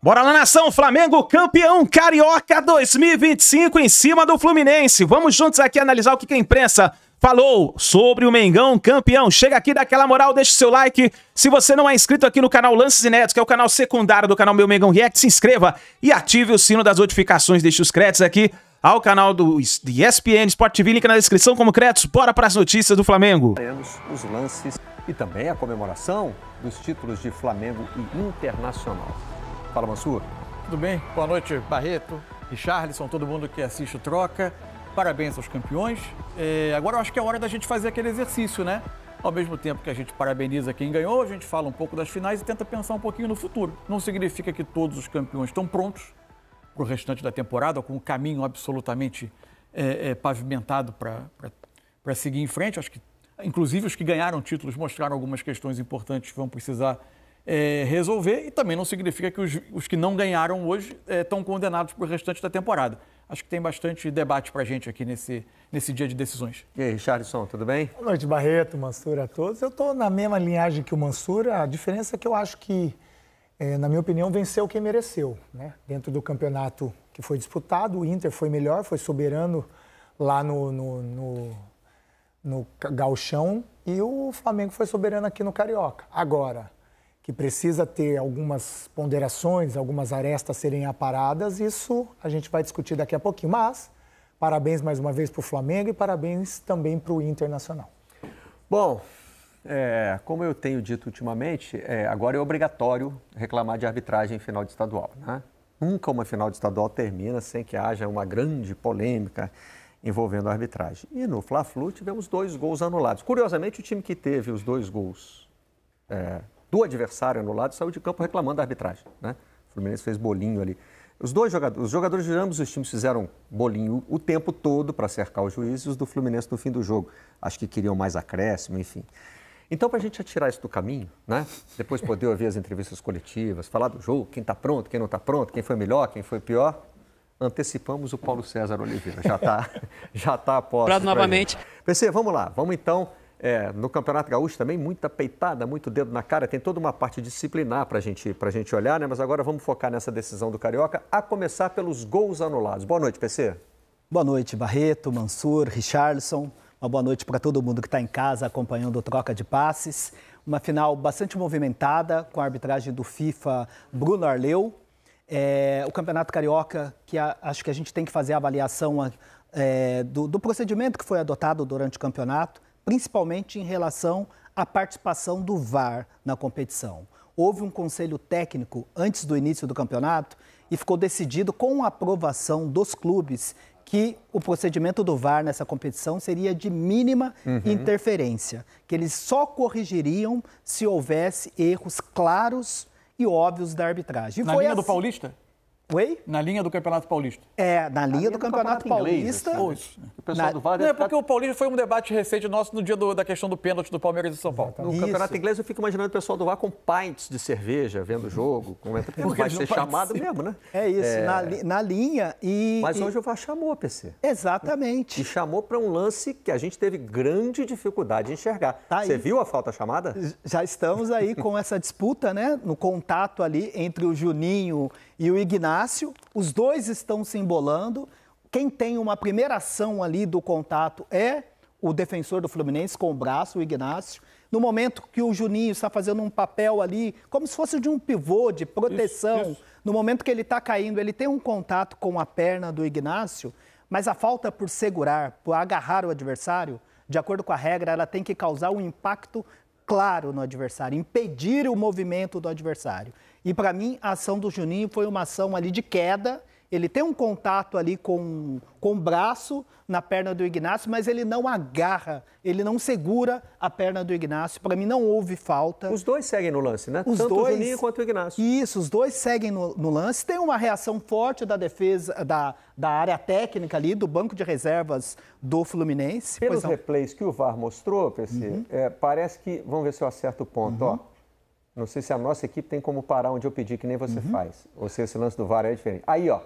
Bora lá, nação! Flamengo campeão carioca 2025 em cima do Fluminense. Vamos juntos aqui analisar o que a imprensa falou sobre o Mengão campeão. Chega aqui, dá aquela moral, deixa o seu like. Se você não é inscrito aqui no canal Lances Inéditos, que é o canal secundário do canal Meu Mengão React, se inscreva e ative o sino das notificações. Deixe os créditos aqui ao canal do ESPN Sport TV, link na descrição como créditos. Bora para as notícias do Flamengo. Os lances e também a comemoração dos títulos de Flamengo e Internacional. Fala, Mansur. Tudo bem? Boa noite, Barreto, Richarlison, todo mundo que assiste o Troca. Parabéns aos campeões. Agora eu acho que é hora da gente fazer aquele exercício, né? Ao mesmo tempo que a gente parabeniza quem ganhou, a gente fala um pouco das finais e tenta pensar um pouquinho no futuro. Não significa que todos os campeões estão prontos para o restante da temporada, com um caminho absolutamente pavimentado para seguir em frente. Acho que, inclusive, os que ganharam títulos mostraram algumas questões importantes que vão precisar resolver, e também não significa que os que não ganharam hoje estão condenados para o restante da temporada. Acho que tem bastante debate para a gente aqui nesse dia de decisões. E aí, Richarlison, tudo bem? Boa noite, Barreto, Mansur, a todos. Eu estou na mesma linhagem que o Mansur. A diferença é que eu acho que, na minha opinião, venceu quem mereceu, né? Dentro do campeonato que foi disputado, o Inter foi melhor, foi soberano lá no Gauchão, e o Flamengo foi soberano aqui no Carioca. Agora, que precisa ter algumas ponderações, algumas arestas serem aparadas, isso a gente vai discutir daqui a pouquinho. Mas, parabéns mais uma vez para o Flamengo e parabéns também para o Internacional. Bom, como eu tenho dito ultimamente, agora é obrigatório reclamar de arbitragem em final de estadual, né? Nunca uma final de estadual termina sem que haja uma grande polêmica envolvendo a arbitragem. E no Fla-Flu tivemos 2 gols anulados. Curiosamente, o time que teve os 2 gols do adversário anulado saiu de campo reclamando da arbitragem, né? O Fluminense fez bolinho ali. Os jogadores de ambos os times fizeram bolinho o tempo todo para cercar os juízes, e os do Fluminense no fim do jogo. Acho que queriam mais acréscimo, enfim. Então, para a gente tirar isso do caminho, né? Depois poder ouvir as entrevistas coletivas, falar do jogo, quem está pronto, quem não está pronto, quem foi melhor, quem foi pior, antecipamos o Paulo César Oliveira. Já tá a posse. Novamente. PC, vamos lá. Vamos então... no Campeonato Gaúcho também, muita peitada, muito dedo na cara, tem toda uma parte disciplinar para a gente olhar, né? Mas agora vamos focar nessa decisão do Carioca, a começar pelos gols anulados. Boa noite, PC. Boa noite, Barreto, Mansur, Richarlison. Uma boa noite para todo mundo que está em casa acompanhando o Troca de Passes. Uma final bastante movimentada, com a arbitragem do FIFA Bruno Arleu. O Campeonato Carioca, que acho que a gente tem que fazer a avaliação do procedimento que foi adotado durante o campeonato, principalmente em relação à participação do VAR na competição. Houve um conselho técnico antes do início do campeonato e ficou decidido, com a aprovação dos clubes, que o procedimento do VAR nessa competição seria de mínima interferência, que eles só corrigiriam se houvesse erros claros e óbvios da arbitragem. Na linha do Paulista? Oi? Na linha do Campeonato Paulista. Na linha do Campeonato Paulista. Inglês, assim. O pessoal do VAR porque o Paulista foi um debate recente nosso no dia da questão do pênalti do Palmeiras e São Paulo. No Campeonato Inglês eu fico imaginando o pessoal do VAR com pints de cerveja, vendo o jogo, porque não vai ser chamado mesmo, né? É isso, na linha e... Mas hoje o VAR chamou, PC. Exatamente. E chamou para um lance que a gente teve grande dificuldade de enxergar. Você viu a falta chamada? Já estamos aí com essa disputa, né? No contato ali entre o Juninho e o Ignácio. Os dois estão se embolando. Quem tem uma primeira ação ali do contato é o defensor do Fluminense com o braço, o Ignácio. No momento que o Juninho está fazendo um papel ali, como se fosse de um pivô, de proteção, no momento que ele está caindo, ele tem um contato com a perna do Ignácio, mas a falta por segurar, por agarrar o adversário, de acordo com a regra, ela tem que causar um impacto claro no adversário, impedir o movimento do adversário. E para mim, a ação do Juninho foi uma ação ali de queda. Ele tem um contato ali com o braço na perna do Ignácio, mas ele não agarra, ele não segura a perna do Ignácio. Para mim, não houve falta. Os dois seguem no lance, né? Tanto o Juninho quanto o Ignácio. Isso, os dois seguem no lance. Tem uma reação forte da defesa, da área técnica ali, do banco de reservas do Fluminense. Pelos replays que o VAR mostrou, PC, parece que... Vamos ver se eu acerto o ponto, ó. Não sei se a nossa equipe tem como parar onde eu pedi, que nem você faz. Ou se esse lance do VAR é diferente. Aí, ó.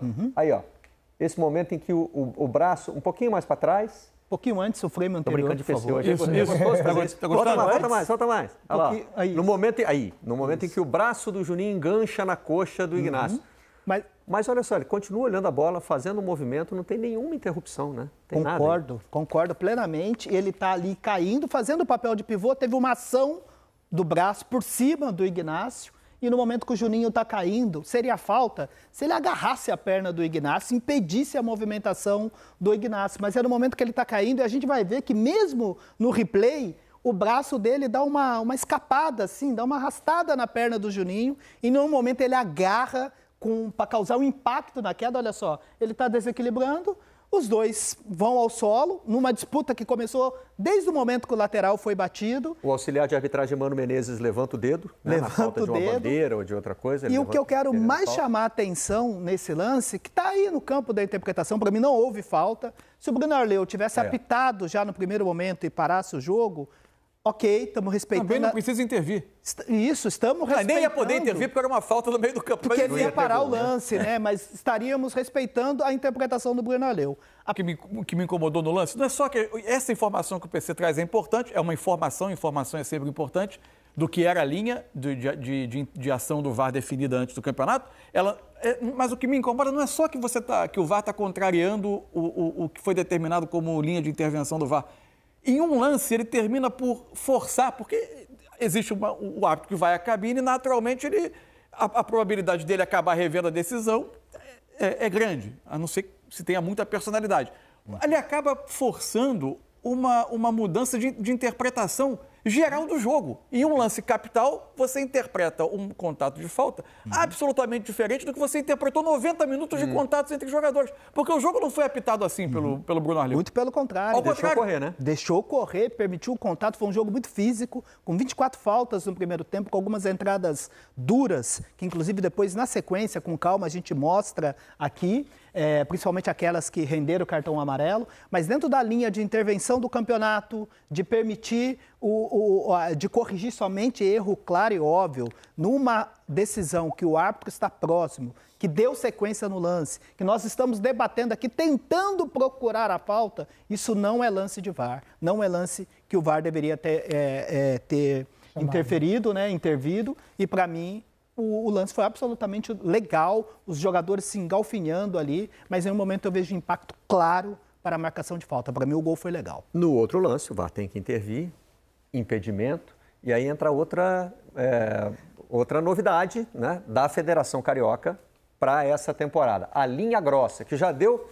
Esse momento em que o braço, um pouquinho mais para trás, pouquinho antes, o frame Tô anterior, brincando de por favor. pessoa. Isso. Tá gostando? Solta mais. Olha lá. Aí. No momento em que o braço do Juninho engancha na coxa do Ignacio. Mas olha só, ele continua olhando a bola, fazendo um movimento, não tem nenhuma interrupção, né? Tem Concordo plenamente. Ele está ali caindo, fazendo o papel de pivô, teve uma ação do braço por cima do Ignacio, e no momento que o Juninho está caindo, seria falta se ele agarrasse a perna do Ignacio, impedisse a movimentação do Ignacio. Mas é no momento que ele está caindo, e a gente vai ver que mesmo no replay, o braço dele dá uma escapada, assim, dá uma arrastada na perna do Juninho, e no momento ele agarra para causar um impacto na queda. Olha só, ele está desequilibrando, os dois vão ao solo, numa disputa que começou desde o momento que o lateral foi batido. O auxiliar de arbitragem, Mano Menezes, levanta o dedo, né, na falta de uma bandeira ou de outra coisa. E o que eu quero mais chamar a atenção nesse lance, que está aí no campo da interpretação, para mim não houve falta. Se o Bruno Arleu tivesse apitado já no primeiro momento e parasse o jogo, ok, estamos respeitando. Também não precisa intervir. Isso, estamos respeitando. Nem ia poder intervir porque era uma falta no meio do campo. Porque ele ia parar o lance, né? Mas estaríamos respeitando a interpretação do Bruno Arleu. O que me incomodou no lance não é só que essa informação que o PC traz é importante, é uma informação é sempre importante, do que era a linha de ação do VAR definida antes do campeonato. Mas o que me incomoda não é só que o VAR está contrariando o que foi determinado como linha de intervenção do VAR. Em um lance, ele termina por forçar, porque existe o árbitro que vai à cabine e, naturalmente, a probabilidade dele acabar revendo a decisão é grande, a não ser que se tenha muita personalidade. Ele acaba forçando uma mudança de interpretação geral do jogo. Em um lance capital, você interpreta um contato de falta absolutamente diferente do que você interpretou 90 minutos de contatos entre jogadores. Porque o jogo não foi apitado assim pelo Bruno Arleu. Muito pelo contrário. Deixou correr, né? Deixou correr, permitiu o contato. Foi um jogo muito físico, com 24 faltas no primeiro tempo, com algumas entradas duras, que inclusive depois, na sequência, com calma, a gente mostra aqui, principalmente aquelas que renderam o cartão amarelo. Mas dentro da linha de intervenção do campeonato, de permitir de corrigir somente erro claro e óbvio, numa decisão que o árbitro está próximo, que deu sequência no lance, que nós estamos debatendo aqui, tentando procurar a falta, isso não é lance de VAR, não é lance que o VAR deveria ter interferido, né, intervido, e para mim o lance foi absolutamente legal, os jogadores se engalfinhando ali, mas em um momento eu vejo impacto claro para a marcação de falta. Para mim o gol foi legal. No outro lance, o VAR tem que intervir, impedimento, e aí entra outra novidade, né, da Federação Carioca para essa temporada. A linha grossa, que já deu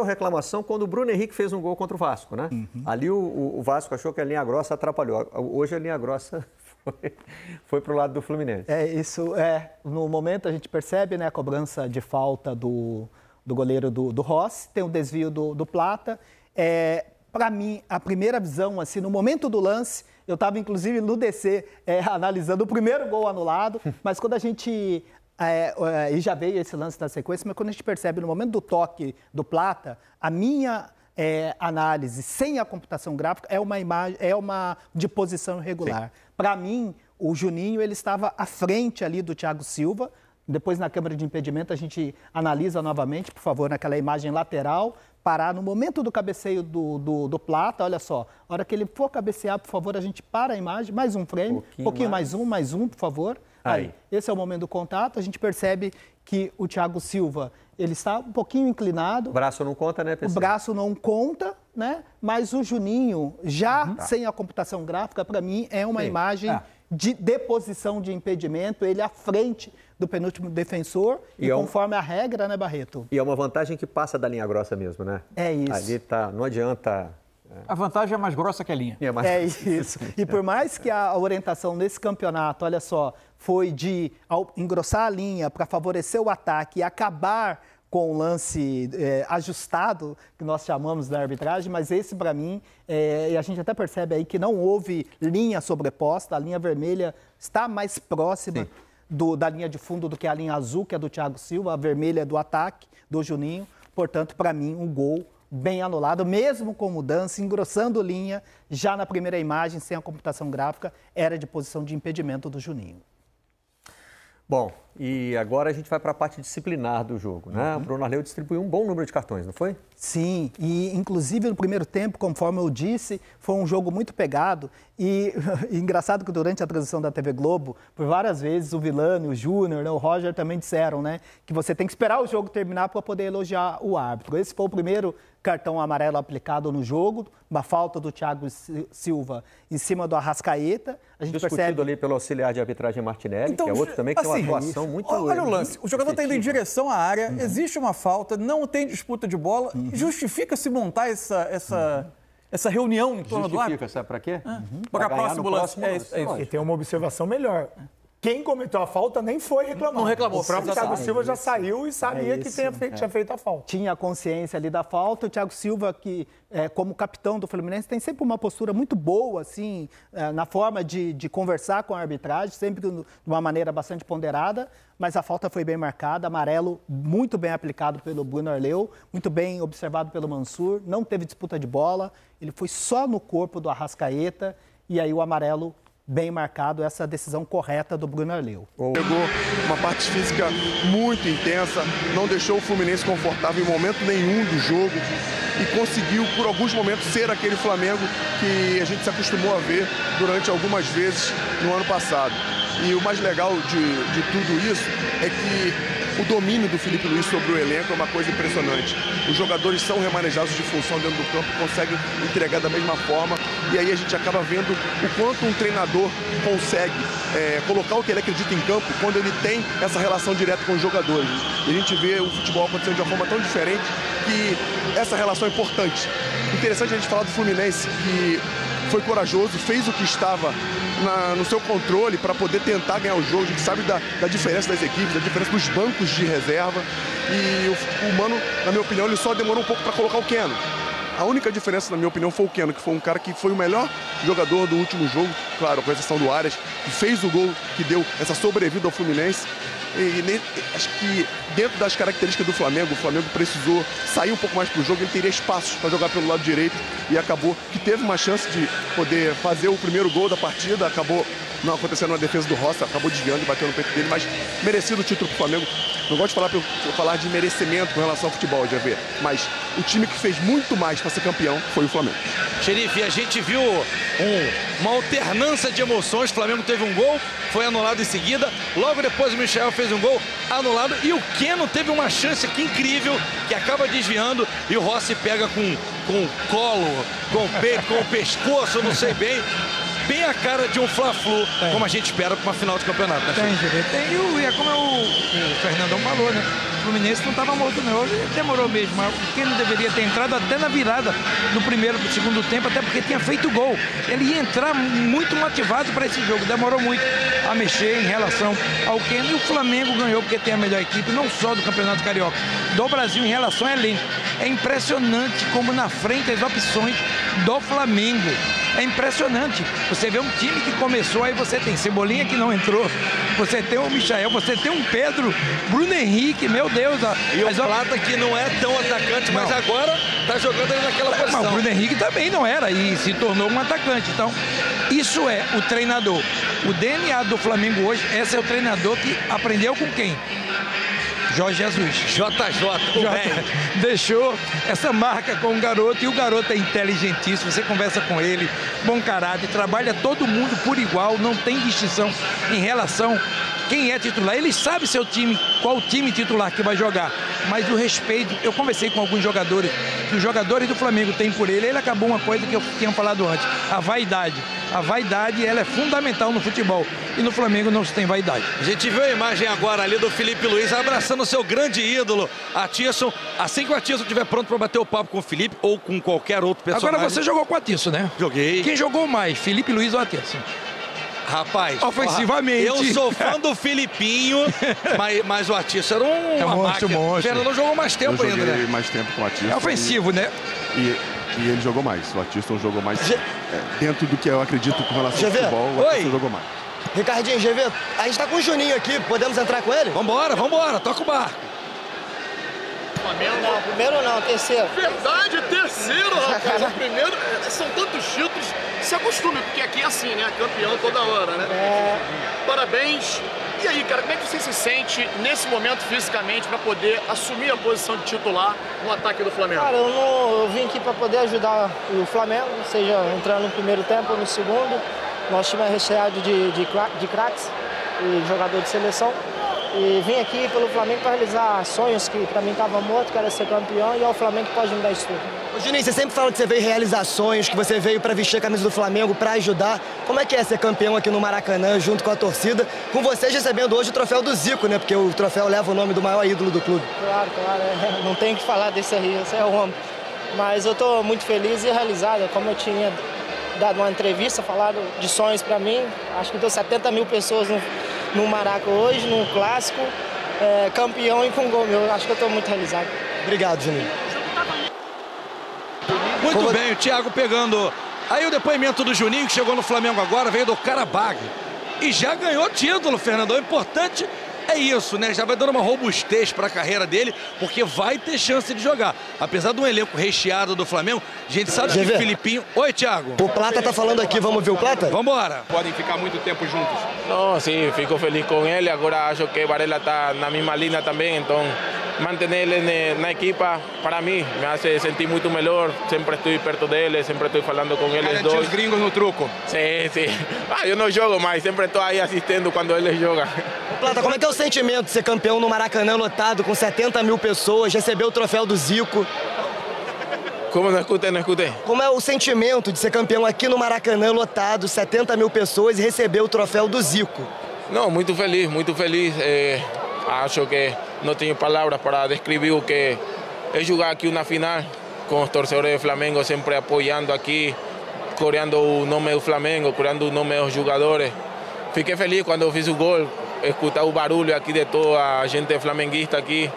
reclamação quando o Bruno Henrique fez um gol contra o Vasco, né? Ali o Vasco achou que a linha grossa atrapalhou. Hoje a linha grossa foi para o lado do Fluminense. No momento a gente percebe, né, a cobrança de falta do goleiro do Rossi, tem o desvio do Plata. Para mim, a primeira visão, assim, no momento do lance, eu estava inclusive no DC analisando o primeiro gol anulado, mas quando a gente... e já veio esse lance na sequência, mas quando a gente percebe no momento do toque do Plata, a minha análise sem a computação gráfica é uma de posição irregular. Para mim, o Juninho ele estava à frente ali do Thiago Silva. Depois, na câmera de impedimento, a gente analisa novamente, por favor, naquela imagem lateral, parar no momento do cabeceio do Plata. Olha só, a hora que ele for cabecear, por favor, a gente para a imagem, mais um frame, um pouquinho mais um, por favor. Aí, esse é o momento do contato, a gente percebe que o Thiago Silva, ele está um pouquinho inclinado. O braço não conta, né, PC? O braço não conta, né? Mas o Juninho, já sem a computação gráfica, para mim, é uma imagem de deposição de impedimento, ele à frente do penúltimo defensor, e conforme a regra, né, Barreto? E é uma vantagem que passa da linha grossa mesmo, né? É isso. Ali não adianta... A vantagem é mais grossa que a linha. Isso. E por mais que a orientação nesse campeonato, olha só, foi de engrossar a linha para favorecer o ataque e acabar com o lance ajustado, que nós chamamos da arbitragem, mas esse, para mim, e a gente até percebe aí que não houve linha sobreposta, a linha vermelha está mais próxima da linha de fundo do que a linha azul, que é do Thiago Silva, a vermelha é do ataque, do Juninho. Portanto, para mim, um gol bem anulado, mesmo com mudança, engrossando linha, já na primeira imagem, sem a computação gráfica, era de posição de impedimento do Juninho. Bom, e agora a gente vai para a parte disciplinar do jogo, né? O Bruno Arleu distribuiu um bom número de cartões, não foi? Sim, e inclusive no primeiro tempo, conforme eu disse, foi um jogo muito pegado e engraçado que durante a transmissão da TV Globo, por várias vezes o Vilani, o Júnior, né, o Roger também disseram, né, que você tem que esperar o jogo terminar para poder elogiar o árbitro. Esse foi o primeiro cartão amarelo aplicado no jogo, uma falta do Thiago Silva em cima do Arrascaeta. A gente discutido percebe ali pelo auxiliar de arbitragem Martinelli, Então, que é outro também que tem uma assim, atuação muito... Olha o lance, o jogador está indo em direção à área, existe uma falta, não tem disputa de bola, justifica-se montar essa reunião em torno do árbitro? Justifica, sabe para quê? Para ganhar próximo no lance. próximo lance. É isso. E tem uma observação melhor. Quem cometeu a falta nem foi reclamar. Não reclamou. O próprio Thiago Exatamente. Silva já saiu e sabia que tinha feito a falta. tinha consciência ali da falta. O Thiago Silva, que como capitão do Fluminense, tem sempre uma postura muito boa, assim, na forma de conversar com a arbitragem, sempre de uma maneira bastante ponderada, mas a falta foi bem marcada, amarelo muito bem aplicado pelo Bruno Arleu, muito bem observado pelo Mansur, não teve disputa de bola, ele foi só no corpo do Arrascaeta, e aí o amarelo bem marcado, essa decisão correta do Bruno Arleu. Pegou uma parte física muito intensa, não deixou o Fluminense confortável em momento nenhum do jogo e conseguiu, por alguns momentos, ser aquele Flamengo que a gente se acostumou a ver durante algumas vezes no ano passado. E o mais legal de tudo isso é que o domínio do Felipe Luiz sobre o elenco é uma coisa impressionante. Os jogadores são remanejados de função dentro do campo, conseguem entregar da mesma forma, e aí a gente acaba vendo o quanto um treinador consegue colocar o que ele acredita em campo quando ele tem essa relação direta com os jogadores. E a gente vê o futebol acontecendo de uma forma tão diferente que essa relação é importante. Interessante a gente falar do Fluminense, que foi corajoso, fez o que estava no seu controle para poder tentar ganhar o jogo. A gente sabe da diferença das equipes, da diferença dos bancos de reserva. E o Mano, na minha opinião, ele só demorou um pouco para colocar o Keno. A única diferença, na minha opinião, foi o Keno, que foi um cara que foi o melhor jogador do último jogo, claro, com exceção do Arias, que fez o gol que deu essa sobrevida ao Fluminense. E acho que dentro das características do Flamengo, o Flamengo precisou sair um pouco mais para o jogo, ele teria espaços para jogar pelo lado direito e acabou que teve uma chance de poder fazer o primeiro gol da partida, acabou não acontecendo na defesa do Rossi, acabou desviando e bateu no peito dele, mas merecido o título para o Flamengo. Não gosto de falar de merecimento com relação ao futebol, já ver, mas o time que fez muito mais para ser campeão foi o Flamengo. Xerife, a gente viu uma alternância de emoções. O Flamengo teve um gol, foi anulado em seguida. Logo depois o Michel fez um gol anulado. E o Keno teve uma chance aqui incrível, que acaba desviando. E o Rossi pega com o colo, com o peito, com o pescoço, não sei bem. Bem a cara de um Fla-Flu, como a gente espera para uma final de campeonato. Né? Tem, e é como o Fernandão falou, né? O Fluminense não estava morto, não. Ele demorou mesmo, mas o Keno deveria ter entrado até na virada do primeiro para o segundo tempo, até porque tinha feito gol. Ele ia entrar muito motivado para esse jogo, demorou muito a mexer em relação ao Keno. E o Flamengo ganhou porque tem a melhor equipe, não só do Campeonato Carioca, do Brasil em relação ao elenco. É impressionante como na frente as opções do Flamengo. É impressionante. Você vê um time que começou, aí você tem Cebolinha que não entrou, você tem o Michael, você tem um Pedro, Bruno Henrique, meu Deus. E o Plata que não é tão atacante, mas agora tá jogando ali naquela posição. Mas o Bruno Henrique também não era e se tornou um atacante. Então, isso é o treinador. O DNA do Flamengo hoje, esse é o treinador que aprendeu com quem? Jorge Jesus. JJ, deixou essa marca com o garoto e o garoto é inteligentíssimo, você conversa com ele, bom caráter, trabalha todo mundo por igual, não tem distinção em relação quem é titular. Ele sabe seu time, qual time titular que vai jogar, mas o respeito, eu conversei com alguns jogadores, que os jogadores do Flamengo têm por ele acabou uma coisa que eu tinha falado antes, a vaidade. A vaidade, ela é fundamental no futebol. E no Flamengo não se tem vaidade. A gente viu a imagem agora ali do Felipe Luiz abraçando o seu grande ídolo, Atisson. Assim que o Atisson estiver pronto para bater o papo com o Felipe ou com qualquer outro personagem. Agora você jogou com o Atisson, né? Joguei. Quem jogou mais, Felipe Luiz ou Atisson? Rapaz, ofensivamente. Eu sou fã do Filipinho, mas o Atisson era uma máquina. O Fernando jogou mais tempo ainda, né? Joguei mais tempo com o Atisson. É ofensivo, né? E ele jogou mais, o Atisson jogou mais dentro do que eu acredito com relação ao futebol, o Atisson jogou mais. Ricardinho, GV, a gente tá com o Juninho aqui, podemos entrar com ele? Vambora, toca o barco. Não, primeiro não, terceiro. Verdade, terceiro, rapaz. O primeiro, são tantos títulos, se acostume, porque aqui é assim, né? Campeão toda hora, né? Parabéns, E aí, cara, como é que você se sente nesse momento fisicamente para poder assumir a posição de titular no ataque do Flamengo? Cara, eu vim aqui para poder ajudar o Flamengo, seja entrando no primeiro tempo ou no segundo. Nosso time é recheado de craques e jogadores de seleção. E vim aqui pelo Flamengo para realizar sonhos que para mim estavam mortos, que era ser campeão, e é o Flamengo que pode me dar isso tudo. Ô, Juninho, você sempre fala que você veio realizar sonhos, que você veio para vestir a camisa do Flamengo, para ajudar. Como é que é ser campeão aqui no Maracanã, junto com a torcida, com vocês recebendo hoje o troféu do Zico, né? Porque o troféu leva o nome do maior ídolo do clube. Claro, não tem o que falar desse aí, esse é o homem. Mas eu estou muito feliz e realizado, como eu tinha dado uma entrevista, falado de sonhos para mim. Acho que deu 70 mil pessoas no Maraca hoje, num clássico, campeão e com gol meu. Acho que eu estou muito realizado. Obrigado, Juninho. Muito bem, o Thiago pegando. Aí o depoimento do Juninho, que chegou no Flamengo agora, veio do Karabag. E já ganhou título, Fernandão. O importante é isso, né? Já vai dando uma robustez para a carreira dele, porque vai ter chance de jogar. Apesar de um elenco recheado do Flamengo, a gente sabe que o Filipinho... Oi, Thiago. O Plata tá falando aqui, vamos ver o Plata? Vamos embora. Podem ficar muito tempo juntos. Não, sim, fico feliz com ele. Agora acho que Varela está na mesma linha também, então manter ele na equipa, para mim, me hace sentir muito melhor. Sempre estou perto dele, sempre estou falando com eles dois. Os gringos no truco. Sim, sim. Eu não jogo, mas sempre estou aí assistindo quando eles jogam. Plata, como é que é o sentimento de ser campeão no Maracanã lotado, com 70 mil pessoas, receber o troféu do Zico? Como não escutei, não escutei? Como é o sentimento de ser campeão aqui no Maracanã lotado, 70 mil pessoas, e receber o troféu do Zico? Não, muito feliz, muito feliz. Acho que não tenho palavras para descrever o que é jogar aqui uma final, com os torcedores do Flamengo sempre apoiando aqui, coreando o nome do Flamengo, coreando o nome dos jogadores. Fiquei feliz quando fiz o gol, escutar o barulho aqui de toda a gente flamenguista aqui.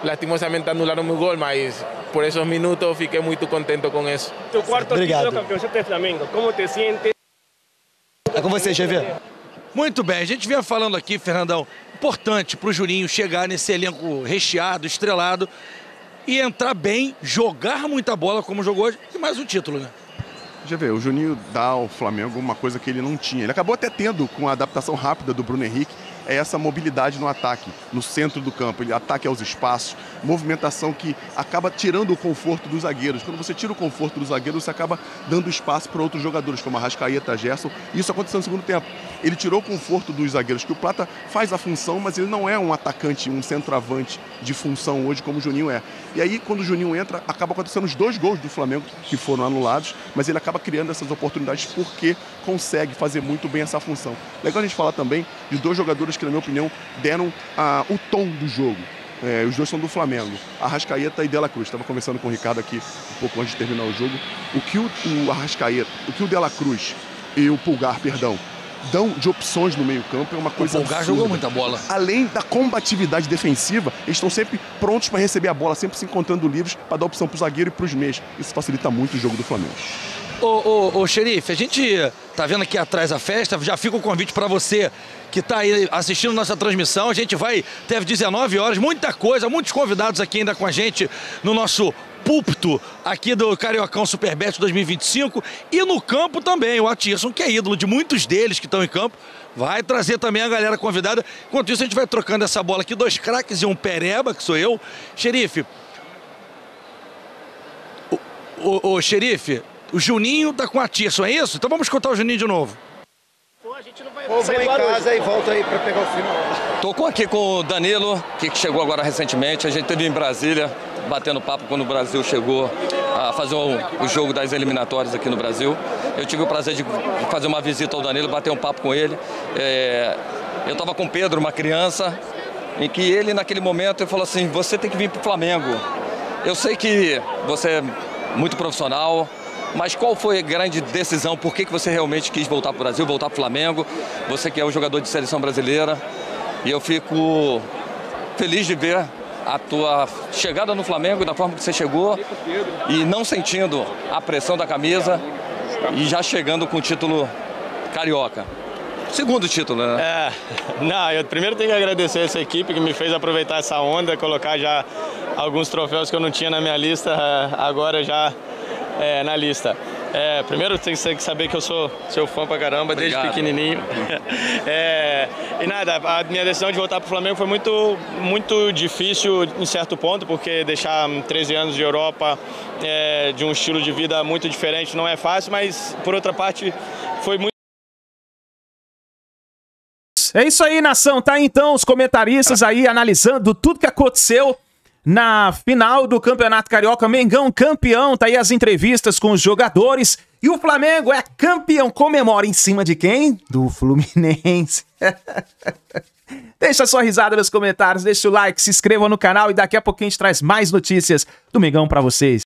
Lastimosamente anularam o gol, mas por esses minutos fiquei muito contente com isso. Tu quarto título campeão de Flamengo, como te sientes? É com você, GV. Muito bem, a gente vinha falando aqui, Fernandão, importante para o Juninho chegar nesse elenco recheado, estrelado, e entrar bem, jogar muita bola como jogou hoje, e mais um título, né? GV, o Juninho dá ao Flamengo uma coisa que ele não tinha. Ele acabou até tendo, com a adaptação rápida do Bruno Henrique, é essa mobilidade no ataque, no centro do campo. Ele ataque aos espaços, movimentação que acaba tirando o conforto dos zagueiros. Quando você tira o conforto dos zagueiros, você acaba dando espaço para outros jogadores, como Arrascaeta, Gerson. E isso aconteceu no segundo tempo. Ele tirou o conforto dos zagueiros, que o Plata faz a função, mas ele não é um atacante, um centroavante de função hoje, como o Juninho é. E aí, quando o Juninho entra, acaba acontecendo os 2 gols do Flamengo, que foram anulados, mas ele acaba criando essas oportunidades porque consegue fazer muito bem essa função. Legal a gente falar também de 2 jogadores que, na minha opinião, deram o tom do jogo. Os 2 são do Flamengo, Arrascaeta e De La Cruz. Estava conversando com o Ricardo aqui um pouco antes de terminar o jogo. O que o Arrascaeta, o que o De La Cruz e o Pulgar, perdão, dão de opções no meio-campo é uma coisa absurda. O Pulgar jogou muita bola. Além da combatividade defensiva, eles estão sempre prontos para receber a bola, sempre se encontrando livres para dar opção para o zagueiro e para os meios. Isso facilita muito o jogo do Flamengo. Ô, xerife, a gente tá vendo aqui atrás a festa, já fica o convite para você que está aí assistindo nossa transmissão. A gente vai até às 19 horas, muita coisa, muitos convidados aqui ainda com a gente no nosso púlpito aqui do Cariocão Superbet 2025 e no campo também, o Atirson, que é ídolo de muitos deles que estão em campo, vai trazer também a galera convidada. Enquanto isso, a gente vai trocando essa bola aqui, 2 craques e um pereba, que sou eu. Xerife, o xerife, o Juninho tá com a Atirson, é isso? Então vamos escutar o Juninho de novo. A gente não vai Vou em casa e volto aí para pegar o final. Tô aqui com o Danilo, que chegou agora recentemente. A gente esteve em Brasília, batendo papo quando o Brasil chegou a fazer o jogo das eliminatórias aqui no Brasil. Eu tive o prazer de fazer uma visita ao Danilo, bater um papo com ele. Eu estava com o Pedro, uma criança, em que ele, naquele momento, ele falou assim, você tem que vir para o Flamengo. Eu sei que você é muito profissional, mas qual foi a grande decisão? Por que você realmente quis voltar para o Brasil, voltar para o Flamengo? Você que é um jogador de seleção brasileira. E eu fico feliz de ver a tua chegada no Flamengo, da forma que você chegou, e não sentindo a pressão da camisa, e já chegando com o título carioca. Segundo título, né? Não, eu primeiro tenho que agradecer essa equipe que me fez aproveitar essa onda, colocar já alguns troféus que eu não tinha na minha lista, agora já na lista. Primeiro tem que saber que eu sou seu fã pra caramba, desde pequenininho. E nada, a minha decisão de voltar pro Flamengo foi muito difícil em certo ponto, porque deixar 13 anos de Europa, de um estilo de vida muito diferente, não é fácil, mas por outra parte foi muito. É isso aí, nação. Tá então os comentaristas aí analisando tudo que aconteceu na final do Campeonato Carioca. Mengão campeão, tá aí as entrevistas com os jogadores. E o Flamengo é campeão. Comemora em cima de quem? Do Fluminense. Deixa sua risada nos comentários, deixa o like, se inscreva no canal e daqui a pouquinho a gente traz mais notícias do Mengão pra vocês.